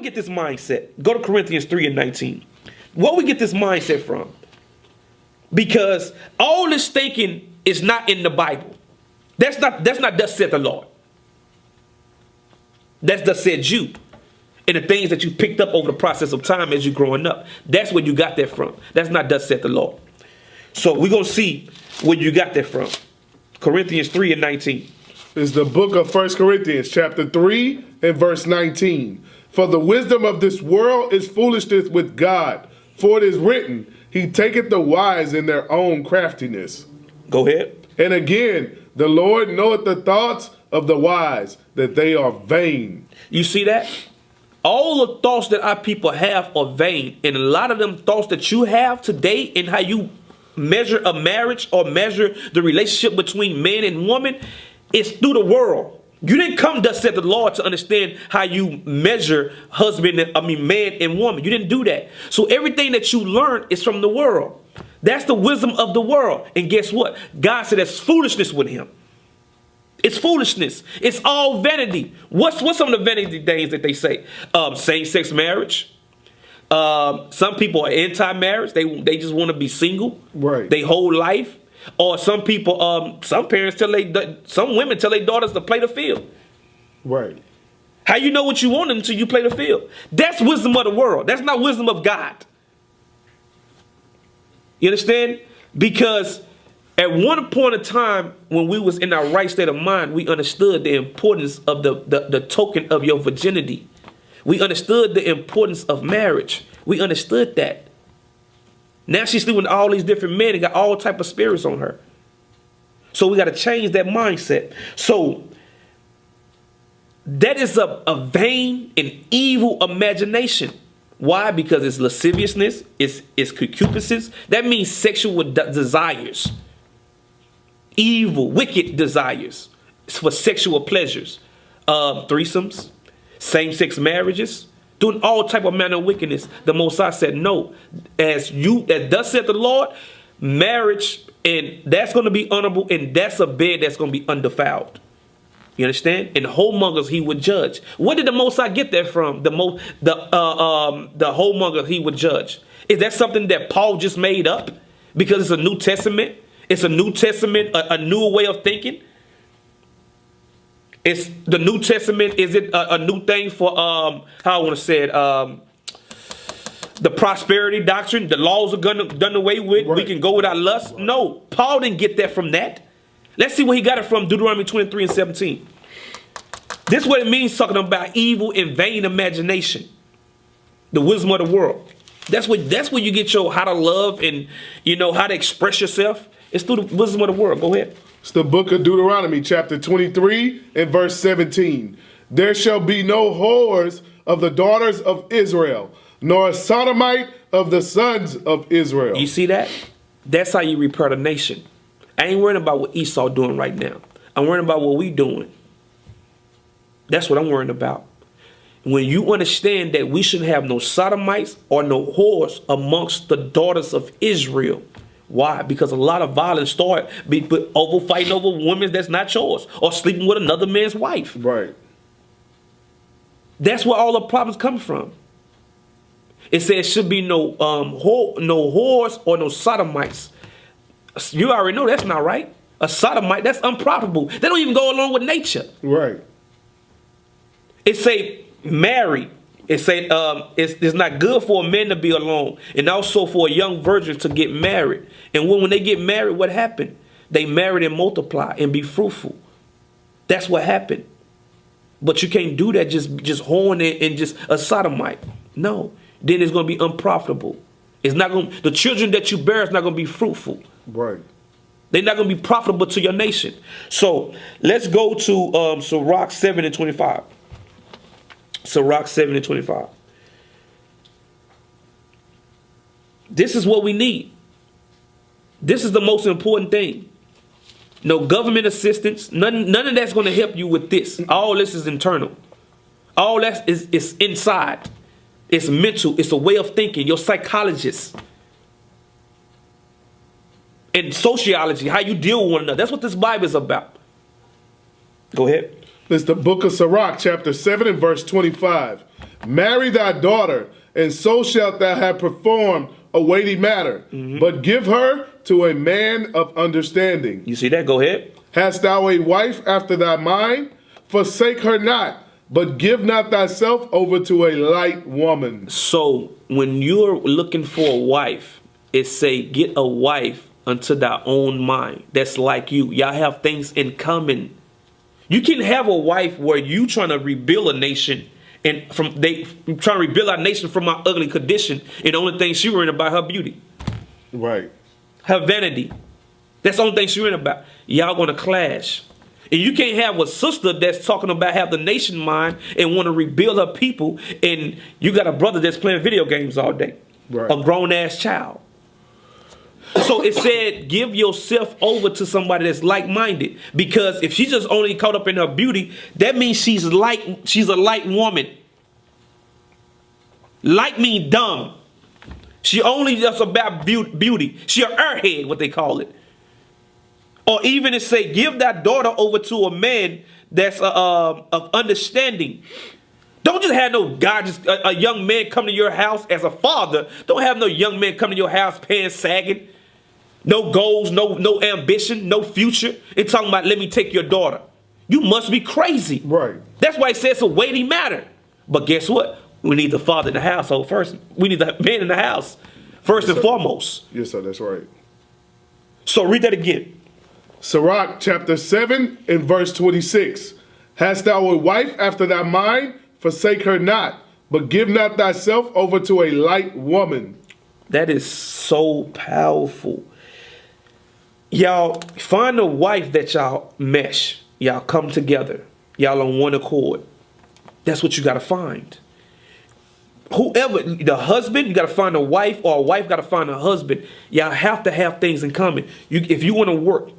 get this mindset? Go to Corinthians 3:19. Where we get this mindset from? Because all this thinking is not in the Bible. That's not thus said the Lord. That's thus said you. And the things that you picked up over the process of time as you're growing up. That's where you got that from. That's not thus said the Lord. So we're going to see where you got that from. Corinthians 3:19. It's the book of 1 Corinthians chapter 3 and verse 19. For the wisdom of this world is foolishness with God. For it is written, he taketh the wise in their own craftiness. Go ahead. And again, the Lord knoweth the thoughts of the wise, that they are vain. You see that? All the thoughts that our people have are vain. And a lot of them thoughts that you have today in how you measure a marriage or measure the relationship between man and woman is through the world. You didn't come, thus said the Lord, to understand how you measure man and woman. You didn't do that. So everything that you learned is from the world. That's the wisdom of the world. And guess what? God said that's foolishness with him. It's foolishness. It's all vanity. What's some of the vanity things that they say? Same-sex marriage. Some people are anti-marriage. They just want to be single. Right. They whole life. Or some people, some parents some women tell their daughters to play the field. Right. How you know what you want until you play the field? That's wisdom of the world. That's not wisdom of God. You understand? Because at one point in time, when we was in our right state of mind, we understood the importance of the token of your virginity. We understood the importance of marriage. We understood that. Now she's sleeping with all these different men and got all type of spirits on her. So we got to change that mindset. So that is a vain and evil imagination. Why? Because it's lasciviousness, it's concupiscence. That means sexual desires. Evil, wicked desires. It's for sexual pleasures. Threesomes, same-sex marriages, doing all type of manner of wickedness. The Most High said, no, as thus said the Lord, marriage, and that's going to be honorable, and that's a bed that's going to be undefiled. You understand? And whoremongers he would judge. Where did the Most High get that from? The whoremonger he would judge. Is that something that Paul just made up because it's a New Testament? It's a New Testament, a new way of thinking. It's the New Testament. Is it a new thing for how I want to say it? The prosperity doctrine. The laws are done away with. Right. We can go without lust. Right. No, Paul didn't get that from that. Let's see where he got it from. Deuteronomy 23:17. This is what it means talking about evil and vain imagination. The wisdom of the world. That's where you get your how to love and how to express yourself. It's through the wisdom of the world. Go ahead. It's the book of Deuteronomy, chapter 23 and verse 17. There shall be no whores of the daughters of Israel, nor a sodomite of the sons of Israel. You see that? That's how you repair the nation. I ain't worrying about what Esau doing right now. I'm worrying about what we doing. That's what I'm worrying about. When you understand that we shouldn't have no sodomites or no whores amongst the daughters of Israel. Why? Because a lot of violence started over fighting over women that's not yours or sleeping with another man's wife. Right. That's where all the problems come from. It says should be no whores or no sodomites. You already know that's not right. A sodomite, that's unprofitable. They don't even go along with nature. Right. It say marry. It say it's not good for a man to be alone, and also for a young virgin to get married. And when they get married, what happened? They married and multiply and be fruitful. That's what happened. But you can't do that just horn and just a sodomite. No. Then it's going to be unprofitable. It's not going. The children that you bear is not going to be fruitful. Right. They're not going to be profitable to your nation. So let's go to Sirach 7:25. Sirach 7:25. This is what we need. This is the most important thing. No government assistance. None of that's going to help you with this. All this is internal. All that is inside. It's mental. It's a way of thinking. Your psychologist. And sociology. How you deal with one another. That's what this Bible is about. Go ahead. It's the book of Sirach, chapter 7 and verse 25. Marry thy daughter, and so shalt thou have performed a weighty matter. But give her to a man of understanding. You see that? Go ahead. Hast thou a wife after thy mind? Forsake her not, but give not thyself over to a light woman. So when you're looking for a wife, it say get a wife unto thy own mind. That's like you. Y'all have things in common. You can have a wife where you trying to rebuild a nation, and trying to rebuild our nation from our ugly condition, and the only thing she worrying about her beauty, Right. her vanity. That's the only thing she worrying about. Y'all gonna clash. And you can't have a sister that's talking about have the nation mind and want to rebuild her people, and you got a brother that's playing video games all day. Right. A grown-ass child. So it said, give yourself over to somebody that's like-minded. Because if she's just only caught up in her beauty, that means she's a light woman. Light means dumb. She only just about beauty. She an airhead, what they call it. Or even it say, give that daughter over to a man that's of understanding. Don't just have no guy, just a young man come to your house as a father. Don't have no young man come to your house pants sagging. No goals, no ambition, no future. And talking about, let me take your daughter. You must be crazy. Right. That's why it says it's a weighty matter. But guess what? We need the father in the household first. We need the man in the house first and foremost. Yes, sir, that's right. So read that again. Sirach chapter 7 and verse 26. Hast thou a wife after thy mind? Forsake her not, but give not thyself over to a light woman. That is so powerful. Y'all find a wife that y'all mesh. Y'all come together. Y'all on one accord. That's what you got to find. Whoever, the husband, you got to find a wife, or a wife got to find a husband. Y'all have to have things in common. If you want to work,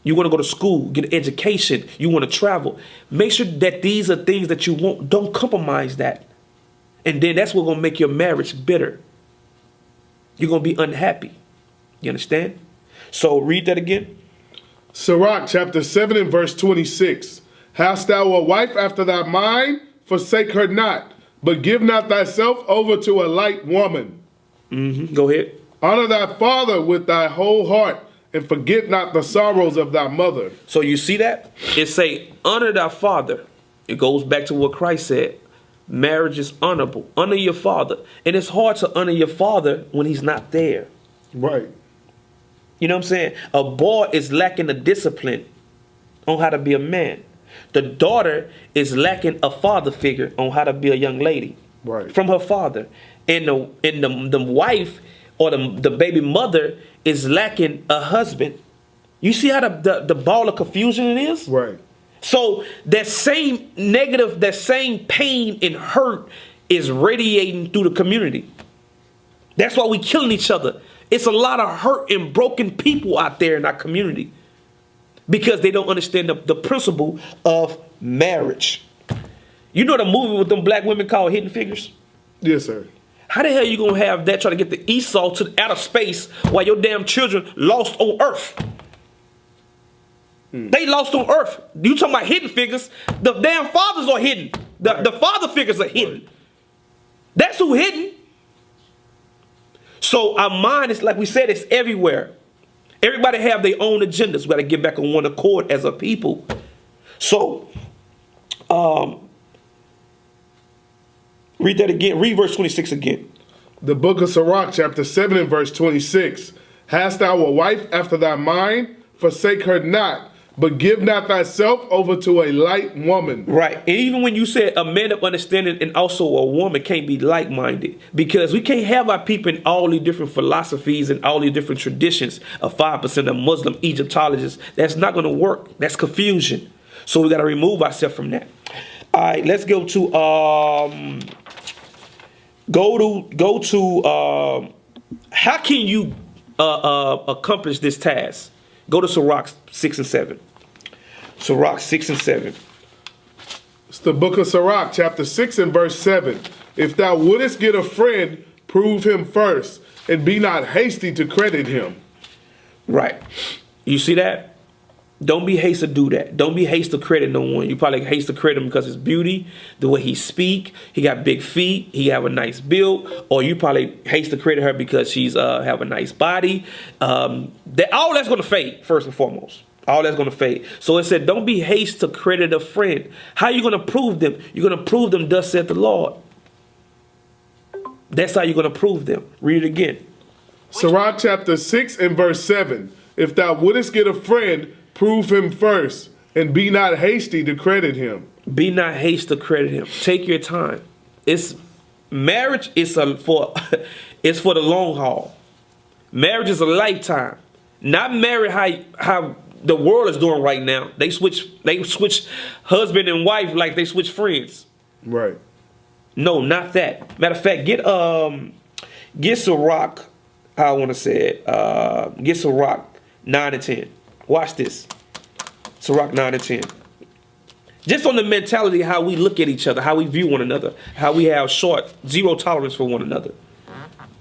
you want to go to school, get an education, you want to travel, make sure that these are things that you want. Don't compromise that. And then that's what's going to make your marriage bitter. You're going to be unhappy. You understand? So read that again. Sirach chapter 7 and verse 26. Hast thou a wife after thy mind? Forsake her not, but give not thyself over to a light woman. Go ahead. Honor thy father with thy whole heart, and forget not the sorrows of thy mother. So you see that? It say, honor thy father. It goes back to what Christ said. Marriage is honorable. Honor your father. And it's hard to honor your father when he's not there. Right. You know what I'm saying? A boy is lacking the discipline on how to be a man. The daughter is lacking a father figure on how to be a young lady. Right. From her father. And the wife or the baby mother is lacking a husband. You see how the ball of confusion it is? Right. So that same negative, that same pain and hurt is radiating through the community. That's why we killing each other. It's a lot of hurt and broken people out there in our community because they don't understand the principle of marriage. You know the movie with them black women called Hidden Figures? Yes, sir. How the hell you gonna have that trying to get the Esau to outer space while your damn children lost on Earth? They lost on Earth. You talking about hidden figures? The damn fathers are hidden. The father figures are hidden. Right. That's who hidden. So our mind is, like we said, it's everywhere. Everybody have their own agendas. We got to get back on one accord as a people. So, read that again. Read verse 26 again. The book of Sirach, chapter 7 and verse 26. Hast thou a wife after thy mind? Forsake her not, but give not thyself over to a light woman. Right. And even when you said a man of understanding and also a woman can't be like-minded, because we can't have our people in all these different philosophies and all these different traditions of 5% of Muslim Egyptologists. That's not going to work. That's confusion. So we got to remove ourselves from that. All right, let's go to how can you accomplish this task? Go to Sirach 6 and 7. Sirach 6 and 7. It's the book of Sirach, chapter 6 and verse 7. If thou wouldest get a friend, prove him first, and be not hasty to credit him. Right. You see that? Don't be hasty to do that. Don't be hasty to credit no one. You probably hasty to credit him because his beauty, the way he speak, he got big feet, he have a nice build, or you probably hasty to credit her because she's have a nice body. All that's going to fade, first and foremost. All that's going to fade. So it said, don't be hasty to credit a friend. How are you going to prove them? You're going to prove them, thus saith the Lord. That's how you're going to prove them. Read it again. Sirach chapter 6 and verse 7. If thou wouldest get a friend, prove him first, and be not hasty to credit him. Be not hasty to credit him. Take your time. Marriage is for the long haul. Marriage is a lifetime. Not married how the world is doing right now. They switch husband and wife like they switch friends. Right. No, not that. Matter of fact, get Sirach. How I want to say it. Get Sirach 9 and 10. Watch this. Sirach 9 and 10. Just on the mentality of how we look at each other, how we view one another, how we have zero tolerance for one another.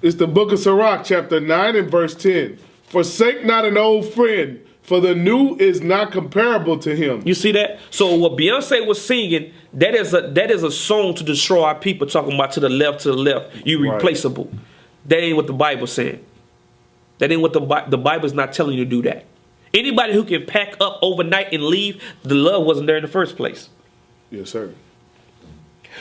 It's the book of Sirach, chapter 9 and verse 10. Forsake not an old friend, for the new is not comparable to him. You see that? So what Beyonce was singing, that is a song to destroy our people, talking about to the left, you replaceable. Right. That ain't what the Bible's saying. That ain't what the Bible's not telling you to do that. Anybody who can pack up overnight and leave, the love wasn't there in the first place. Yes, sir.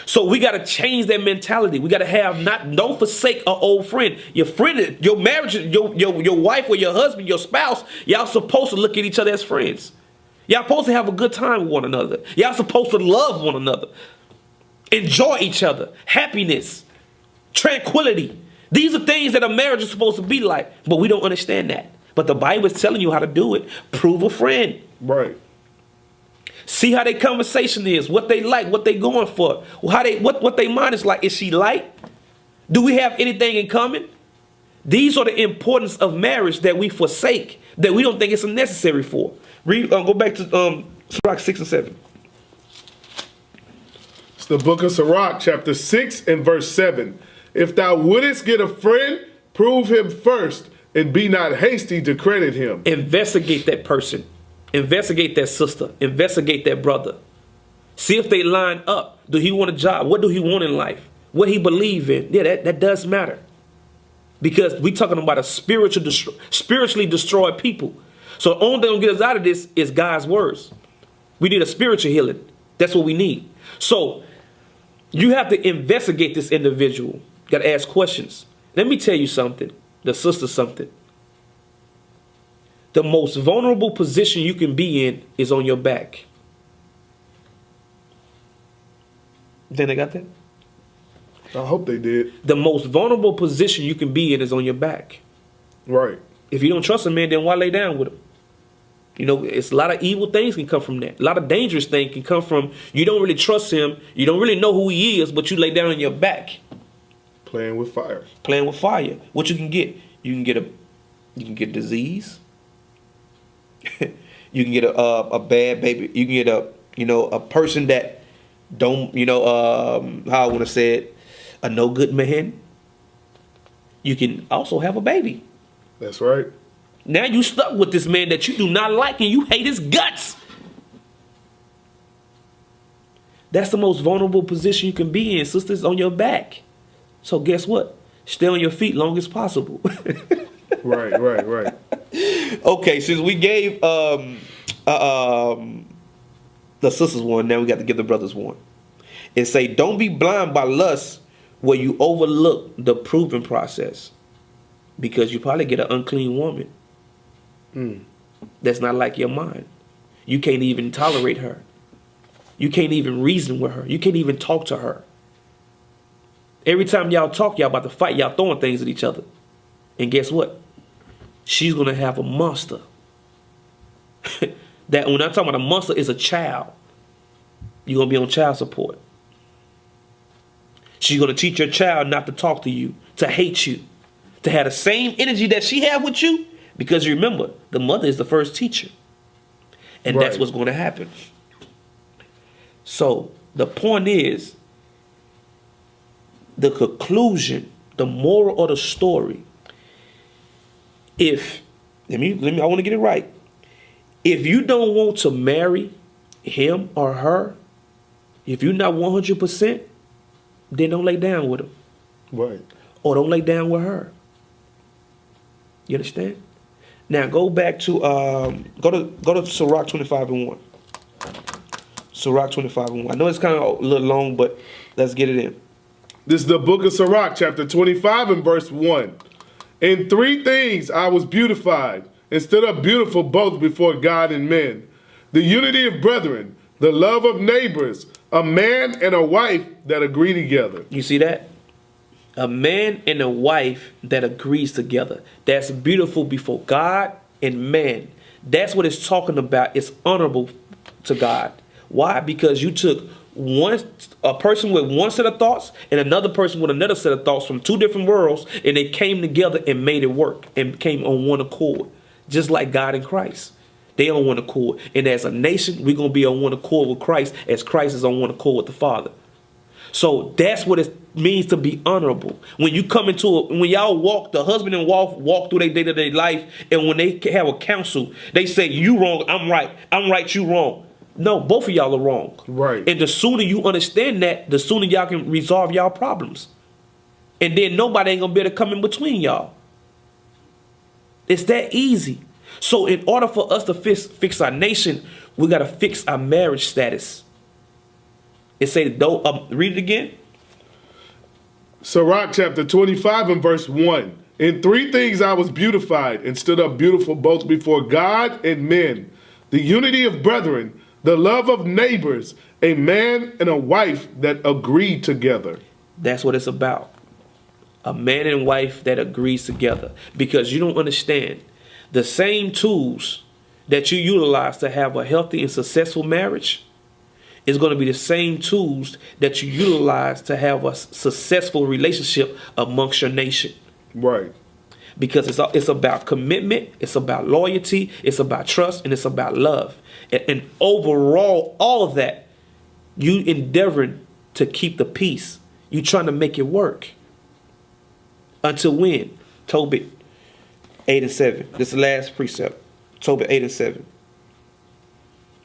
So we got to change that mentality. We got to don't forsake an old friend. Your friend, your marriage, your wife or your husband, your spouse, y'all supposed to look at each other as friends. Y'all supposed to have a good time with one another. Y'all supposed to love one another. Enjoy each other. Happiness. Tranquility. These are things that a marriage is supposed to be like, but we don't understand that. But the Bible is telling you how to do it. Prove a friend. Right. See how their conversation is, what they like, what they going for, what their mind is like. Is she light? Do we have anything in common? These are the importance of marriage that we forsake, that we don't think it's necessary for. Go back to Sirach 6 and 7. It's the book of Sirach, chapter 6 and verse 7. If thou wouldest get a friend, prove him first, and be not hasty to credit him. Investigate that person. Investigate that sister. Investigate that brother. See if they line up. Do he want a job? What do he want in life? What he believe in? Yeah, that does matter. Because we talking about a spiritually destroyed people. So the only thing that will get us out of this is God's words. We need a spiritual healing. That's what we need. So you have to investigate this individual. You got to ask questions. Let me tell you something. The sister something. The most vulnerable position you can be in is on your back. Then they got that? I hope they did. The most vulnerable position you can be in is on your back. Right. If you don't trust a man, then why lay down with him? You know, it's a lot of evil things can come from that. A lot of dangerous things can come from you don't really trust him. You don't really know who he is, but you lay down on your back. Playing with fire. Playing with fire. What you can get? You can get disease. You can get a bad baby. You can get a person that don't, how I want to say it, a no good man. You can also have a baby. That's right. Now you stuck with this man that you do not like and you hate his guts. That's the most vulnerable position you can be in, sisters, on your back. So guess what? Stay on your feet long as possible. Right. Okay, since we gave the sisters one, now we got to give the brothers one. It say, don't be blind by lust where you overlook the proving process. Because you probably get an unclean woman. That's not like your mind. You can't even tolerate her. You can't even reason with her. You can't even talk to her. Every time y'all talk, y'all about to fight. Y'all throwing things at each other. And guess what? She's going to have a monster. That when I'm talking about a monster is a child. You're going to be on child support. She's going to teach your child not to talk to you, to hate you, to have the same energy that she had with you. Because you remember, the mother is the first teacher. And that's what's going to happen. So the point is, the conclusion, the moral of the story, I want to get it right. If you don't want to marry him or her, if you're not 100%, then don't lay down with him. Right. Or don't lay down with her. You understand? Now go back to go to Sirach 25:1. Sirach 25:1. I know it's kind of a little long, but let's get it in. This is the book of Sirach, chapter 25 and verse 1. In 3 things I was beautified, and stood up beautiful both before God and men. The unity of brethren, the love of neighbors, a man and a wife that agree together. You see that? A man and a wife that agrees together. That's beautiful before God and man. That's what it's talking about. It's honorable to God. Why? Because you took a person with one set of thoughts and another person with another set of thoughts from 2 different worlds, and they came together and made it work and came on one accord. Just like God and Christ. They on one accord. And as a nation, we're going to be on one accord with Christ as Christ is on one accord with the Father. So that's what it means to be honorable. When you come when y'all walk, the husband and wife walk through their day-to-day life, and when they have a counsel, they say, you wrong, I'm right. I'm right, you wrong. No, both of y'all are wrong. Right. And the sooner you understand that, the sooner y'all can resolve y'all problems. And then nobody ain't going to be able to come in between y'all. It's that easy. So in order for us to fix our nation, we got to fix our marriage status. It say, read it again. Sirach chapter 25 and verse 1. In 3 things I was beautified, and stood up beautiful both before God and men. The unity of brethren, the love of neighbors, a man and a wife that agree together. That's what it's about. A man and wife that agrees together. Because you don't understand. The same tools that you utilize to have a healthy and successful marriage is going to be the same tools that you utilize to have a successful relationship amongst your nation. Right. Because it's about commitment, it's about loyalty, it's about trust, and it's about love. And overall, all of that, you endeavoring to keep the peace. You trying to make it work. Until when? Tobit 8 and 7. This is the last precept. Tobit 8 and 7.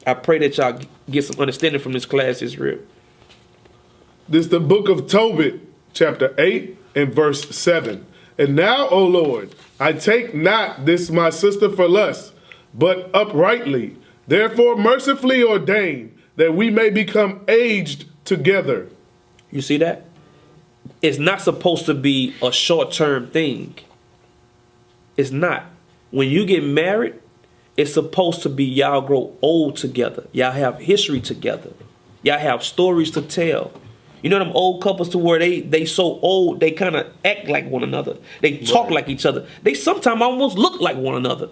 I pray that y'all get some understanding from this class, Israel. This is the book of Tobit, chapter 8 and verse 7. And now, O Lord, I take not this my sister for lust, but uprightly. Therefore mercifully ordain that we may become aged together. You see that? It's not supposed to be a short-term thing. It's not. When you get married, it's supposed to be y'all grow old together. Y'all have history together. Y'all have stories to tell. You know them old couples to where they so old, they kind of act like one another. They talk like each other. They sometimes almost look like one another.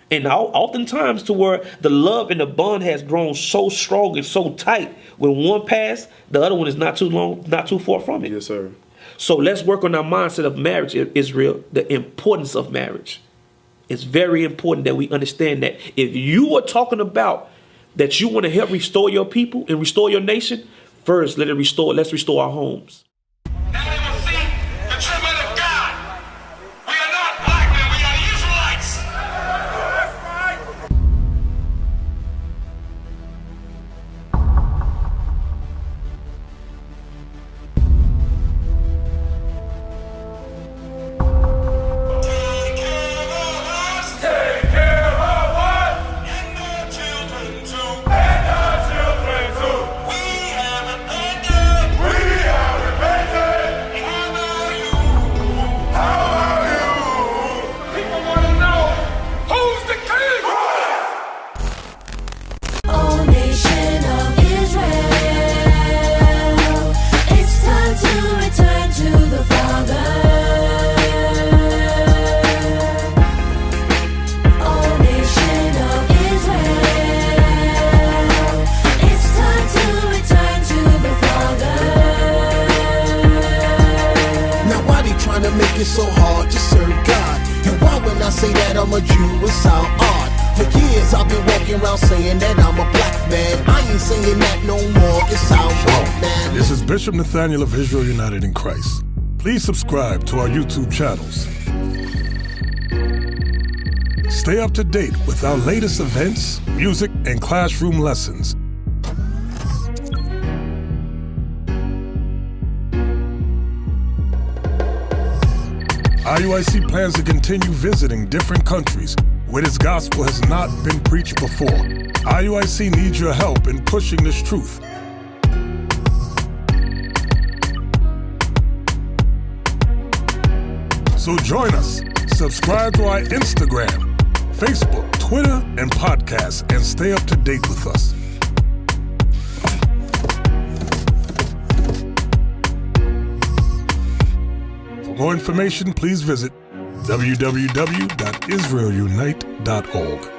And oftentimes to where the love and the bond has grown so strong and so tight, when one passed, the other one is not too far from it. Yes, sir. So let's work on our mindset of marriage, Israel, the importance of marriage. It's very important that we understand that if you are talking about that you want to help restore your people and restore your nation, first let's restore our homes. Now they will see the true men of God. We are not black men, we are Israelites. Take care of us, and our children too. We have repented. How are you? People want to know who's the king. O nation of Israel, it's time to return to the Father. O nation of Israel, it's time to return to the Father. Now why they trying to make it so hard to serve God? And why when I say that I'm a Jew it sound odd? For years I've been walking around saying that I'm a black man. I ain't saying that no more, it sounds wrong, man. This is Bishop Nathaniel of Israel United in Christ. Please subscribe to our YouTube channels. Stay up to date with our latest events, music, and classroom lessons. IUIC plans to continue visiting different countries where this gospel has not been preached before. IUIC needs your help in pushing this truth. So join us. Subscribe to our Instagram, Facebook, Twitter, and podcasts, and stay up to date with us. For more information, please visit www.israelunite.org.